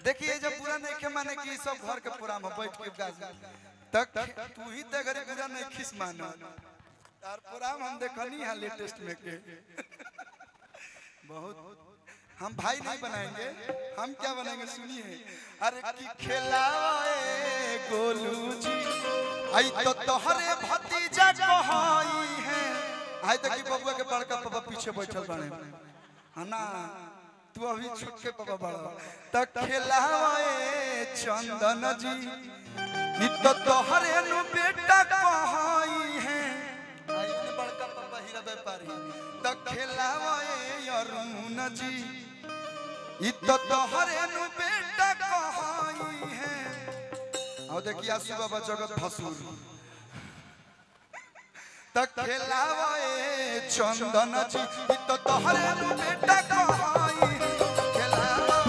देखिए जब पूरा नहीं के माने कि सब घर के पूरा में बैठ के गाज तक तू ही ते घरे पूरा नहीं खिस मानो और पूरा हम देखनी है लेटेस्ट में के बहुत हम भाई नहीं बनाएंगे हम क्या बनाएंगे सुनिए अरे की खिलाए गोलू जी आई तो तोहरे भतीजा कहई है आई तक की बबुआ के बड़का पापा पीछे बैठल बने है ना तू अभी छूट के पापा बड़ा तक खिलाए चंदन जी ई तो तोहरे नु बेटा कहई है आई ने बड़का पापा हीरा व्यापारी तक खिलाए अरुण जी ई तो तोहरे नु बेटा कहई है और देखिए आसू बाबा जगत फसूर तक खिलावे चंदन जी ई तो तोहरे नु बेटा कहई खिलावे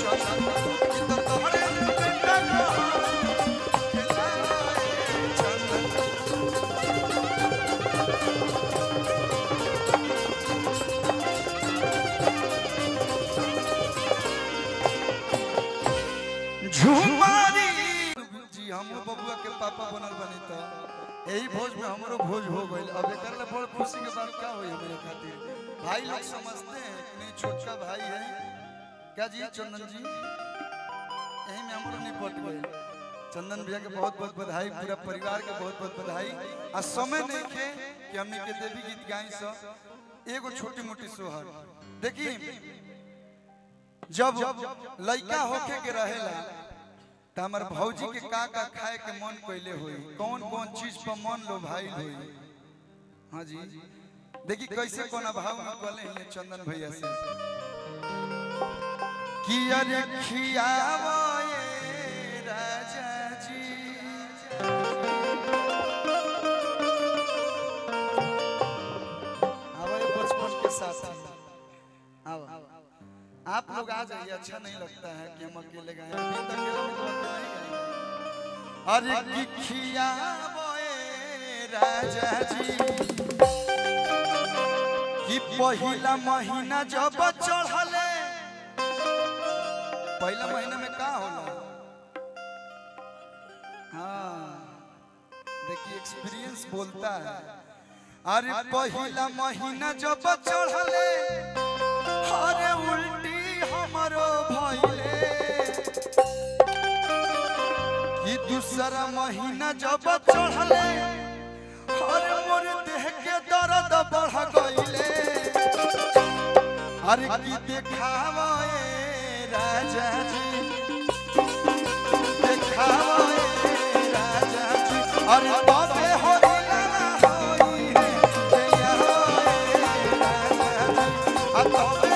चंदन ई तो तोहरे नु बेटा कहई खिलावे चंदन झुमारी जी हम बबुआ के पापा बनल बनी त यही भोज में हमरो भोज हो गई अब एक बड़ खुशी के बात क्या हुई मेरे खातिर भाई लोग समझते हैं कि नहीं छोटा भाई है क्या जी चंदन जी यही में हमरो निपट गए चंदन भैया के बहुत बहुत बधाई पूरा परिवार के बहुत बहुत बधाई आ समय नहीं खे कि हमने के देवी गीत गाई स एगो छोटी मोटी सोहर देखिए जब लड़का होके के रहेला तो हमार भौजी के का खाए के मन पहले हुई कौन कौन चीज पर मन लो भाई हुई हाँ जी देखिए कैसे कौन भाव में कहले हैं चंदन भैया से कि अरे खियावे राजा जी आवे बचपन के साथ आओ आप लोग आ जाइए अच्छा नहीं लगता है कि हम अकेले गए अरे की खियावे राजा जी कि पहिला महीना जब चढ़ले पहला महीना में का होला हाँ देखिए एक्सपीरियंस बोलता है अरे पहिला महीना जब चढ़ले अरे उल्टी हमारो भइले कि दूसरा महीना जब चढ़ले अरे मोर देह के दर्द बढ़ गइले अरे की देखावे राजा जी देखावे राजा जी अरे बाबे होइला होई है जया राजा जी आ तबे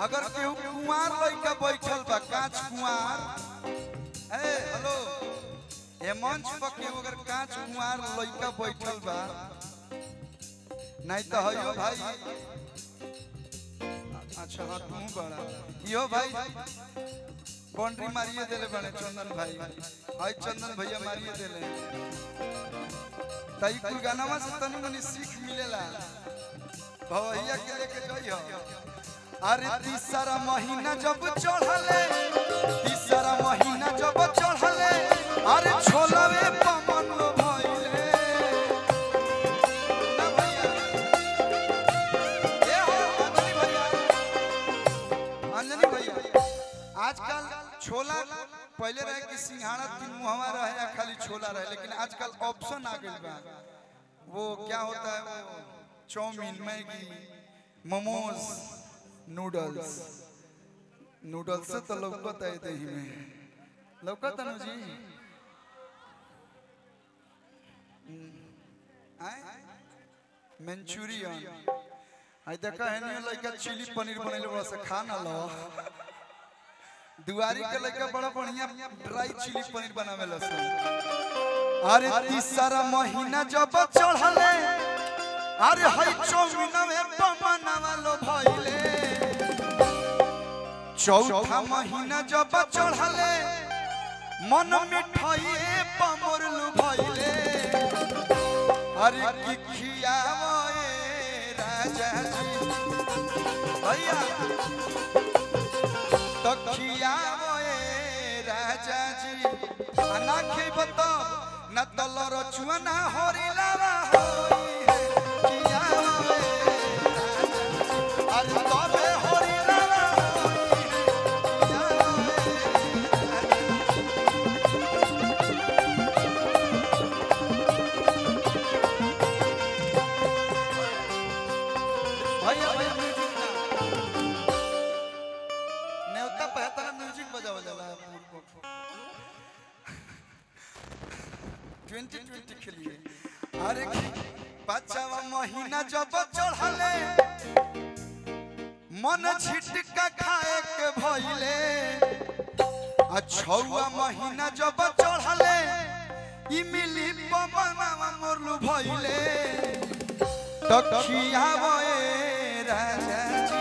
अगर केहू कुंवार लइका बैठल बा कांच कुंवार ए हेलो ए मंच पर केहू अगर कांच कुंवार लइका बैठल बा नहीं तो हयो भाई अच्छा हां तू बड़ा यो भाई बाउंड्री मारिए देले बने चंदन भाई हाय चंदन भैया मारिए देले तई कुल गानावा से तनी मनी सीख मिलेला भैया के लेके जइयो अरे तीसरा महीना जब चढ़ले तीसरा महीना जब चढ़ले अरे छोलवे पमन भइले ना भैया ए हो अंजनी भैया आजकल छोला पहले रहे कि सिंघाड़ा तीन मुहवा रहे या खाली छोला रहे लेकिन आजकल ऑप्शन आ गइल बा वो क्या होता है वो chowmein Maggi momos noodles noodles से तो लौकत है दही में लौकत है जी मंचूरियन आई देखा है नहीं लड़का चिली पनीर बनैले बड़ा से खाना लो दुआरी के लड़का बड़ा बढ़िया ड्राई चिली पनीर बनावे लो से अरे तीसरा महीना जब चढ़ले अरे हई चौमिना में पमनावा लो भइले चौथा महीना जब चढ़ले मन मिठाई पमरलु भइले अरे की खियावे राजा जी भैया तो खियावे राजा जी खाना खेब तो न तलर चुना हरिलावा होई है खियावे राजा जी अरे तबे हरिलावा अरे पांचवा महीना जब चढ़ले मन झिटका खाए के भइले आ छौवा महीना जब चढ़ले इमली पमनावा मोरलु भइले तो खियावे राजा जी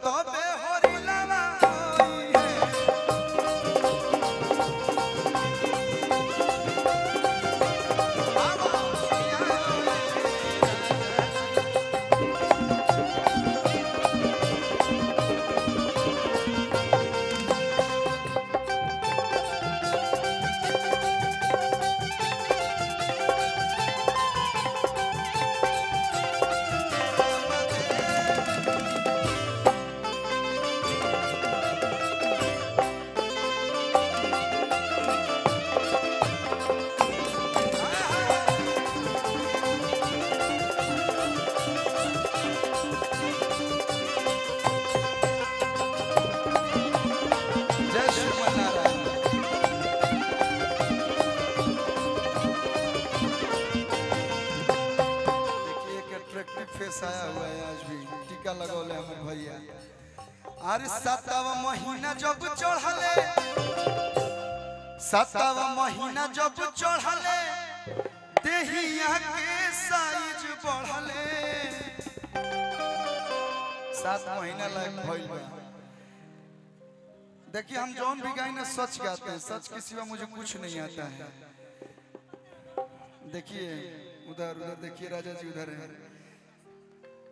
तबे हरिलावा होई है आया हुआ है आज भी टीका लगौले हमर भैया अरे सातवा महीना जब चढ़ले सातवा महीना जब चढ़ले देहिया के साइज बढ़ले 7 महीना लायक भइल बा देखिए हम जौन भी गाएं ना सच गाते हैं सच के सिवा मुझे कुछ नहीं आता है देखिए उधर उधर देखिए राजा जी उधर है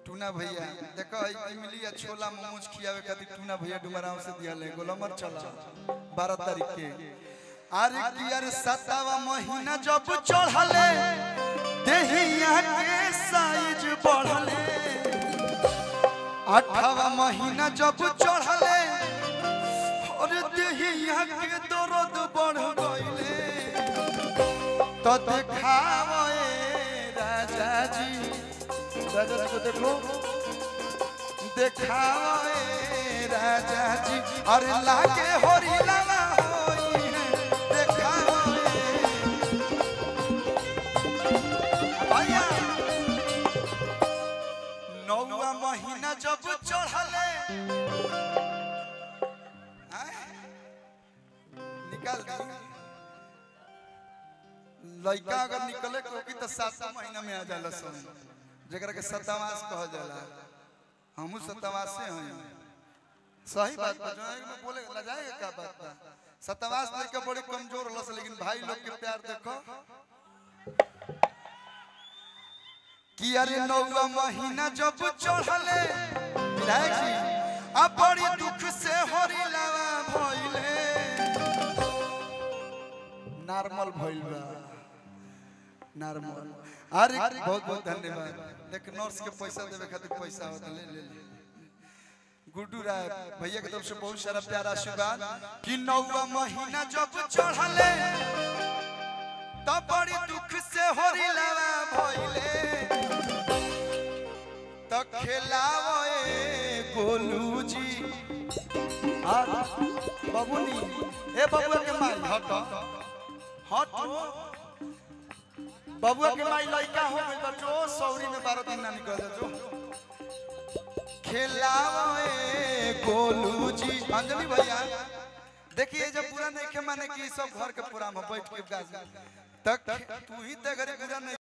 टूना भैया देखो इमली या छोला मोमोज खियावे खातिर टूना भैया डुमराव से दिया ले गोलमर चला 12 तारीख के अरे की अरे 7वां महीना जब चढ़ले देहिया के साइज बढ़ले 8वां महीना जब चढ़ले और देहिया के दर्द बढ़ गइले तो देखावे राजा जी राजा जी को देखो देखावे राजा जी अरे लागे हरिलावा होई है देखावे भैया 9वां महीना जब चढ़ले निकाल दी लड़का अगर निकले क्योंकि तो 7वां महीना में आ जाला सन जगरा के सतवास कह जाला हमहु सतवास से हैं सही बात बा जो में बोले लजाएगा क्या बात बा सतवास लेके बड़ी कमजोर लस लेकिन भाई लोग के प्यार देखो कि अरे 9वां महीना जब चढ़ले विधायक जी अब बड़ी दुख से हरिलावा भइले नॉर्मल भइल बा नॉर्मल अरे बहुत बहुत धन्यवाद देख नर्स के पैसा देवे खातिर पैसा होता ले ले गुड्डू राय भैया की तरफ से बहुत सारा प्यारा आशीर्वाद कि 9वां महीना जब चढ़ले तब बड़ी दुख से होरी लावा भइले त खेलावे गोलू जी आ बाबूनी ए बबुआ के माई हट हट बबुआ के माई लइका हो गइल बच्चो सौरी में 12 दिन ना निकल जो खेलावे गोलू जी अंजलि भैया देखिए जब पूरा नहीं के माने कि सब घर के पूरा में बैठ के गाज तक तू ही ते घरे पूरा नहीं